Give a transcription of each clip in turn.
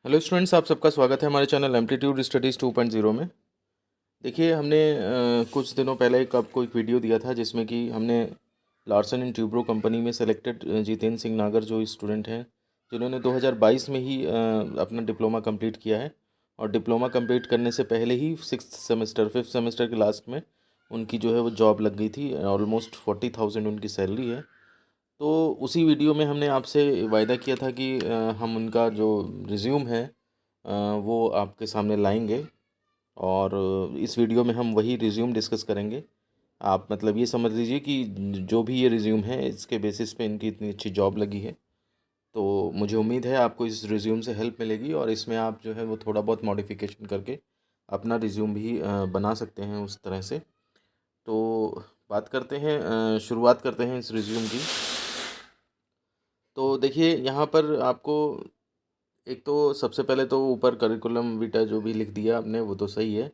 Hello students, आप सबका स्वागत है हमारे चैनल एम्पलीट्यूड स्टडीज़ 2.0 में। देखिए, हमने कुछ दिनों पहले आपको एक वीडियो दिया था जिसमें कि हमने लार्सन एंड ट्यूब्रो कंपनी में सेलेक्टेड जितेंद्र सिंह नागर जो स्टूडेंट हैं जिन्होंने 2022 में ही अपना डिप्लोमा कंप्लीट किया है। और डिप्लोमा कंप्लीट करने से पहले ही फिफ्थ सेमेस्टर के लास्ट में उनकी जो है वो जॉब लग गई थी। ऑलमोस्ट 40,000 उनकी सैलरी है। तो उसी वीडियो में हमने आपसे वायदा किया था कि हम उनका जो रिज्यूम है वो आपके सामने लाएंगे। और इस वीडियो में हम वही रिज्यूम डिस्कस करेंगे। आप मतलब ये समझ लीजिए कि जो भी ये रिज्यूम है इसके बेसिस पे इनकी इतनी अच्छी जॉब लगी है। तो मुझे उम्मीद है आपको इस रिज्यूम से हेल्प मिलेगी और इसमें आप जो है वो थोड़ा बहुत मॉडिफिकेशन करके अपना रिज्यूम भी बना सकते हैं उस तरह से। तो बात करते हैं, शुरुआत करते हैं इस रिज्यूम की। तो देखिए, यहाँ पर आपको एक तो सबसे पहले तो ऊपर करिकुलम विटा जो भी लिख दिया आपने वो तो सही है।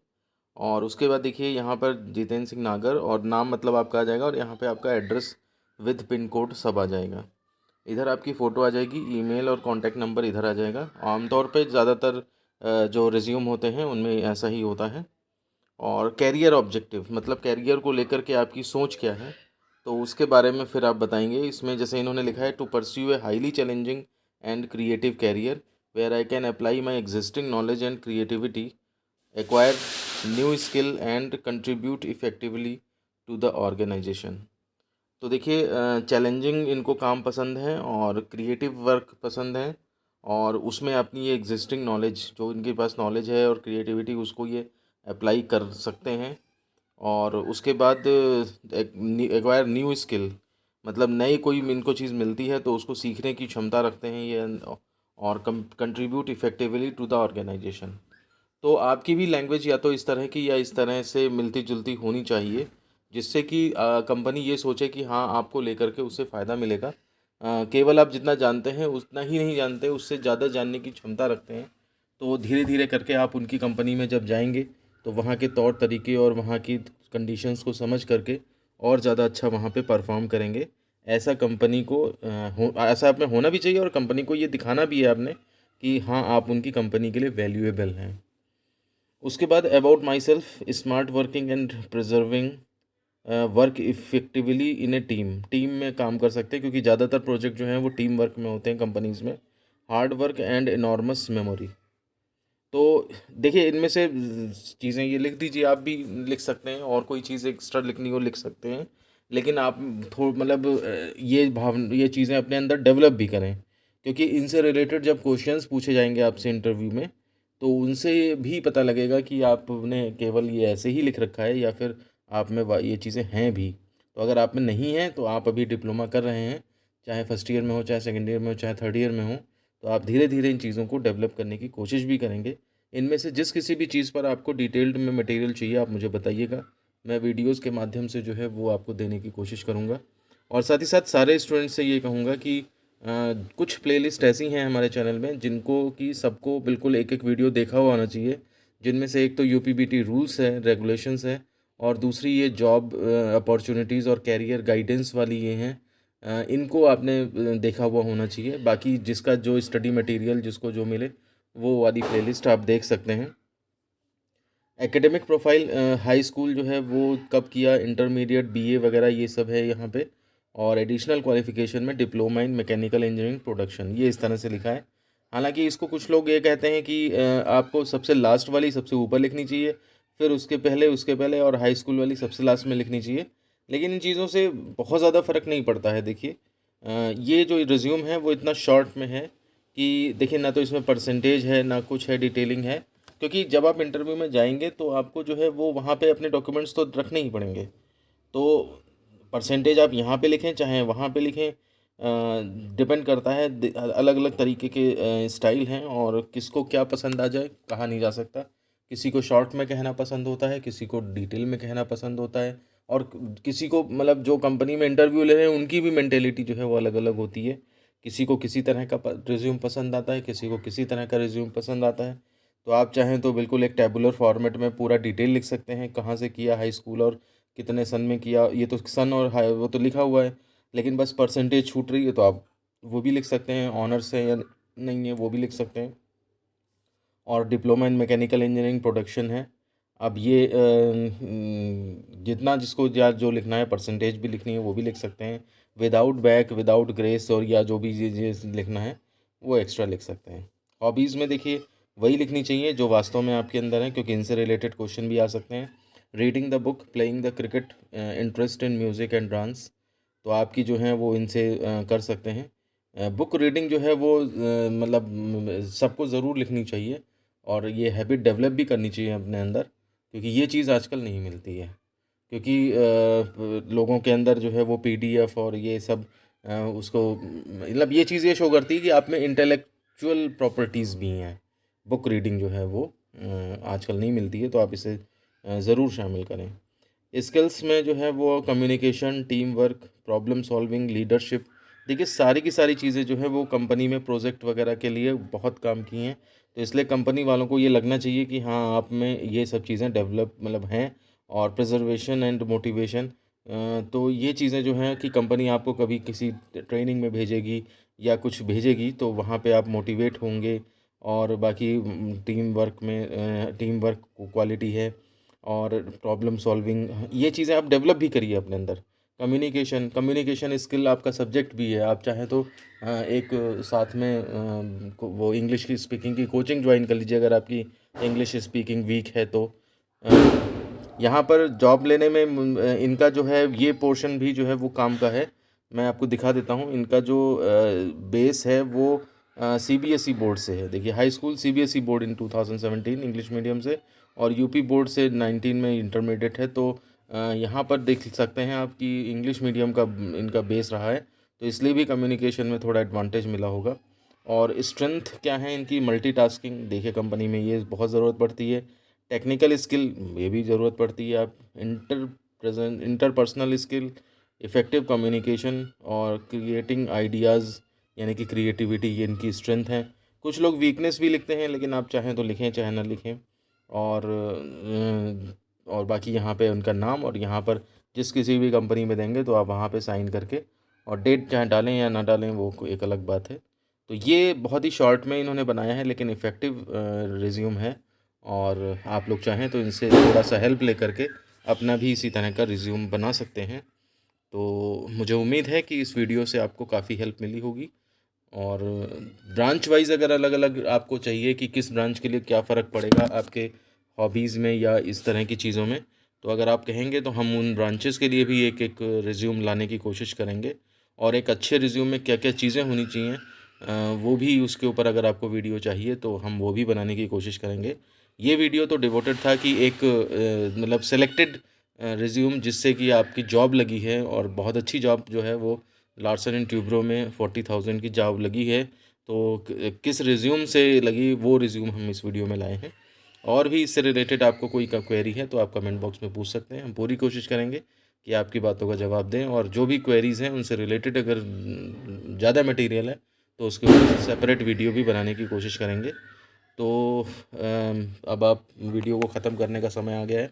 और उसके बाद देखिए यहाँ पर जितेंद्र सिंह नागर और नाम मतलब आपका आ जाएगा और यहाँ पे आपका एड्रेस विद पिन कोड सब आ जाएगा। इधर आपकी फ़ोटो आ जाएगी, ईमेल और कॉन्टैक्ट नंबर इधर आ जाएगा। आमतौर पे ज़्यादातर जो रिज्यूम होते हैं उनमें ऐसा ही होता है। और कैरियर ऑब्जेक्टिव मतलब कैरियर को लेकर के आपकी सोच क्या है, तो उसके बारे में फिर आप बताएंगे। इसमें जैसे इन्होंने लिखा है, to pursue a highly challenging and creative career where I can apply my existing knowledge and creativity, acquire new skill and contribute effectively to the organisation. तो देखिए, चैलेंजिंग इनको काम पसंद है और क्रिएटिव वर्क पसंद है। और उसमें अपनी ये एग्जिस्टिंग नॉलेज जो इनके पास नॉलेज है और क्रिएटिविटी उसको ये अप्लाई कर सकते हैं। और उसके बाद एक्वायर न्यू स्किल मतलब नई कोई इनको चीज़ मिलती है तो उसको सीखने की क्षमता रखते हैं ये। और contribute effectively to the organisation. तो आपकी भी लैंग्वेज या तो इस तरह की या इस तरह से मिलती जुलती होनी चाहिए जिससे कि कंपनी ये सोचे कि हाँ आपको लेकर के उससे फ़ायदा मिलेगा। केवल आप जितना जानते हैं उतना ही नहीं जानते, उससे ज़्यादा जानने की क्षमता रखते हैं। तो धीरे धीरे करके आप उनकी कंपनी में जब जाएंगे तो वहाँ के तौर तरीके और वहाँ की कंडीशंस को समझ करके और ज़्यादा अच्छा वहाँ पे परफॉर्म करेंगे। ऐसा कंपनी को ऐसा आप में होना भी चाहिए और कंपनी को ये दिखाना भी है आपने कि हाँ आप उनकी कंपनी के लिए वैल्यूएबल हैं। उसके बाद about my self, smart working and preserving work effectively in A team. Team में काम कर सकते हैं क्योंकि ज़्यादातर प्रोजेक्ट जो हैं वो टीम वर्क में होते हैं कंपनीज़ में। Hard work and enormous memory. तो देखिए, इनमें से चीज़ें ये लिख दीजिए, आप भी लिख सकते हैं और कोई चीज़ एक्स्ट्रा लिखनी हो लिख सकते हैं। लेकिन आप मतलब ये चीज़ें अपने अंदर डेवलप भी करें क्योंकि इनसे रिलेटेड जब क्वेश्चंस पूछे जाएंगे आपसे इंटरव्यू में तो उनसे भी पता लगेगा कि आपने केवल ये ऐसे ही लिख रखा है या फिर आप में ये चीज़ें हैं भी। तो अगर आप में नहीं है तो आप अभी डिप्लोमा कर रहे हैं, चाहे फर्स्ट ईयर में हो, चाहे सेकेंड ईयर में हो, चाहे थर्ड ईयर में हो, तो आप धीरे धीरे इन चीज़ों को डेवलप करने की कोशिश भी करेंगे। इनमें से जिस किसी भी चीज़ पर आपको डिटेल्ड में मटेरियल चाहिए आप मुझे बताइएगा। मैं वीडियोस के माध्यम से जो है वो आपको देने की कोशिश करूँगा। और साथ ही साथ सारे स्टूडेंट्स से ये कहूँगा कि कुछ प्लेलिस्ट ऐसी हैं हमारे चैनल में जिनको कि सबको बिल्कुल एक एक वीडियो देखा हुआ होना चाहिए। जिनमें से एक तो यूपीबीटी रूल्स है, रेगुलेशंस है, और दूसरी ये जॉब अपॉर्चुनिटीज़ और कैरियर गाइडेंस वाली ये हैं। इनको आपने देखा हुआ होना चाहिए। बाकी जिसका जो स्टडी मटेरियल जिसको जो मिले वो वाली प्लेलिस्ट आप देख सकते हैं। एकेडमिक प्रोफाइल, हाई स्कूल जो है वो कब किया, इंटरमीडिएट, बीए वगैरह ये सब है यहाँ पे। और एडिशनल क्वालिफिकेशन में diploma in mechanical engineering production, ये इस तरह से लिखा है। हालांकि इसको कुछ लोग ये कहते हैं कि आपको सबसे लास्ट वाली सबसे ऊपर लिखनी चाहिए, फिर उसके पहले और हाई स्कूल वाली सबसे लास्ट में लिखनी चाहिए। लेकिन इन चीज़ों से बहुत ज़्यादा फ़र्क नहीं पड़ता है। देखिए, ये जो रिज्यूम है वो इतना शॉर्ट में है कि देखिए ना तो इसमें परसेंटेज है ना कुछ है डिटेलिंग है। क्योंकि जब आप इंटरव्यू में जाएंगे तो आपको जो है वो वहाँ पे अपने डॉक्यूमेंट्स तो रखने ही पड़ेंगे। तो परसेंटेज आप यहाँ पे लिखें चाहे वहाँ पे लिखें, डिपेंड करता है। अलग अलग तरीके के स्टाइल हैं और किसको क्या पसंद आ जाए कहा नहीं जा सकता। किसी को शॉर्ट में कहना पसंद होता है, किसी को डिटेल में कहना पसंद होता है। और किसी को मतलब जो कंपनी में इंटरव्यू ले रहे हैं उनकी भी मेंटेलिटी जो है वो अलग अलग होती है। किसी को किसी तरह का रिज्यूम पसंद आता है, किसी को किसी तरह का रिज्यूम पसंद आता है। तो आप चाहें तो बिल्कुल एक टैबुलर फॉर्मेट में पूरा डिटेल लिख सकते हैं, कहाँ से किया हाई स्कूल और कितने सन में किया। ये तो सन और हाई वो तो लिखा हुआ है, लेकिन बस परसेंटेज छूट रही है तो आप वो भी लिख सकते हैं, ऑनर्स है या नहीं है वो भी लिख सकते हैं। और diploma in mechanical engineering production है। अब ये जितना जिसको या जो लिखना है, परसेंटेज भी लिखनी है वो भी लिख सकते हैं, विदाउट बैक, विदाउट ग्रेस, और या जो भी ये लिखना है वो एक्स्ट्रा लिख सकते हैं। हॉबीज़ में देखिए वही लिखनी चाहिए जो वास्तव में आपके अंदर है, क्योंकि इनसे रिलेटेड क्वेश्चन भी आ सकते हैं। Reading the book, playing the cricket, interest in music and dance, तो आपकी जो है वो इनसे कर सकते हैं। बुक रीडिंग जो है वो मतलब सबको ज़रूर लिखनी चाहिए, और ये हैबिट डेवलप भी करनी चाहिए अपने अंदर, क्योंकि ये चीज़ आजकल नहीं मिलती है। क्योंकि लोगों के अंदर जो है वो पीडीएफ और ये सब उसको मतलब ये चीज़ ये शो करती है कि आप में इंटेलेक्चुअल प्रॉपर्टीज़ भी हैं। बुक रीडिंग जो है वो आजकल नहीं मिलती है, तो आप इसे ज़रूर शामिल करें। स्किल्स में जो है वो communication, team work, problem solving, leadership, देखिए सारी की सारी चीज़ें जो है वो कंपनी में प्रोजेक्ट वगैरह के लिए बहुत काम की हैं। तो इसलिए कंपनी वालों को ये लगना चाहिए कि हाँ, आप में ये सब चीज़ें डेवलप मतलब हैं। और प्रिजर्वेशन एंड मोटिवेशन, तो ये चीज़ें जो हैं कि कंपनी आपको कभी किसी ट्रेनिंग में भेजेगी या कुछ भेजेगी तो वहाँ पे आप मोटिवेट होंगे। और बाकी टीम वर्क क्वालिटी है, और प्रॉब्लम सॉल्विंग, ये चीज़ें आप डेवलप भी करिए अपने अंदर। कम्युनिकेशन स्किल आपका सब्जेक्ट भी है, आप चाहें तो एक साथ में वो इंग्लिश की स्पीकिंग की कोचिंग ज्वाइन कर लीजिए अगर आपकी इंग्लिश स्पीकिंग वीक है तो। यहाँ पर जॉब लेने में इनका जो है ये पोर्शन भी जो है वो काम का है। मैं आपको दिखा देता हूँ, इनका जो बेस है वो सीबीएसई बोर्ड से है। देखिए, हाई स्कूल सीबीएसई बोर्ड इन 2017 इंग्लिश मीडियम से, और यूपी बोर्ड से 19 में इंटरमीडिएट है। तो यहाँ पर देख सकते हैं आप कि इंग्लिश मीडियम का इनका बेस रहा है, तो इसलिए भी कम्युनिकेशन में थोड़ा एडवांटेज मिला होगा। और स्ट्रेंथ क्या है इनकी, मल्टीटास्किंग, देखिए कंपनी में ये बहुत ज़रूरत पड़ती है। टेक्निकल स्किल, ये भी ज़रूरत पड़ती है। आप इंटरपर्सनल स्किल, इफ़ेक्टिव कम्युनिकेशन, और क्रिएटिंग आइडियाज़ यानी कि क्रिएटिविटी, ये इनकी स्ट्रेंथ है। कुछ लोग वीकनेस भी लिखते हैं, लेकिन आप चाहें तो लिखें चाहे ना लिखें। और बाकी यहाँ पे उनका नाम, और यहाँ पर जिस किसी भी कंपनी में देंगे तो आप वहाँ पे साइन करके, और डेट चाहे डालें या ना डालें वो एक अलग बात है। तो ये बहुत ही शॉर्ट में इन्होंने बनाया है, लेकिन इफ़ेक्टिव रिज्यूम है। और आप लोग चाहें तो इनसे थोड़ा सा हेल्प लेकर के अपना भी इसी तरह का रिज्यूम बना सकते हैं। तो मुझे उम्मीद है कि इस वीडियो से आपको काफ़ी हेल्प मिली होगी। और ब्रांच वाइज अगर अलग अलग आपको चाहिए कि किस ब्रांच के लिए क्या फ़र्क पड़ेगा आपके हॉबीज़ में या इस तरह की चीज़ों में, तो अगर आप कहेंगे तो हम उन ब्रांचेस के लिए भी एक एक रिज्यूम लाने की कोशिश करेंगे। और एक अच्छे रिज्यूम में क्या क्या चीज़ें होनी चाहिए, वो भी उसके ऊपर अगर आपको वीडियो चाहिए तो हम वो भी बनाने की कोशिश करेंगे। ये वीडियो तो डिवोटेड था कि एक मतलब सेलेक्टेड रिज्यूम जिससे कि आपकी जॉब लगी है, और बहुत अच्छी जॉब जो है वो लार्सन एंड ट्यूब्रो में 40,000 की जॉब लगी है। तो किस रिज्यूम से लगी वो रिज्यूम हम इस वीडियो में लाए हैं। और भी इससे रिलेटेड आपको कोई क्वेरी है तो आप कमेंट बॉक्स में पूछ सकते हैं, हम पूरी कोशिश करेंगे कि आपकी बातों का जवाब दें। और जो भी क्वेरीज़ हैं उनसे रिलेटेड अगर ज़्यादा मटेरियल है तो उसके ऊपर सेपरेट वीडियो भी बनाने की कोशिश करेंगे। तो अब आप वीडियो को ख़त्म करने का समय आ गया है।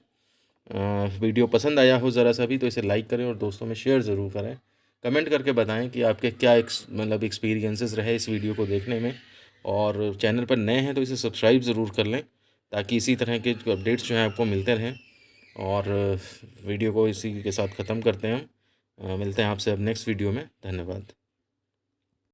वीडियो पसंद आया हो ज़रा सा भी तो इसे लाइक करें और दोस्तों में शेयर ज़रूर करें। कमेंट करके बताएं कि आपके क्या मतलब एक्सपीरियंसेस रहे इस वीडियो को देखने में। और चैनल पर नए हैं तो इसे सब्सक्राइब ज़रूर कर लें, ताकि इसी तरह के अपडेट्स जो हैं आपको मिलते रहें। और वीडियो को इसी के साथ ख़त्म करते हैं हम। मिलते हैं आपसे अब नेक्स्ट वीडियो में। धन्यवाद।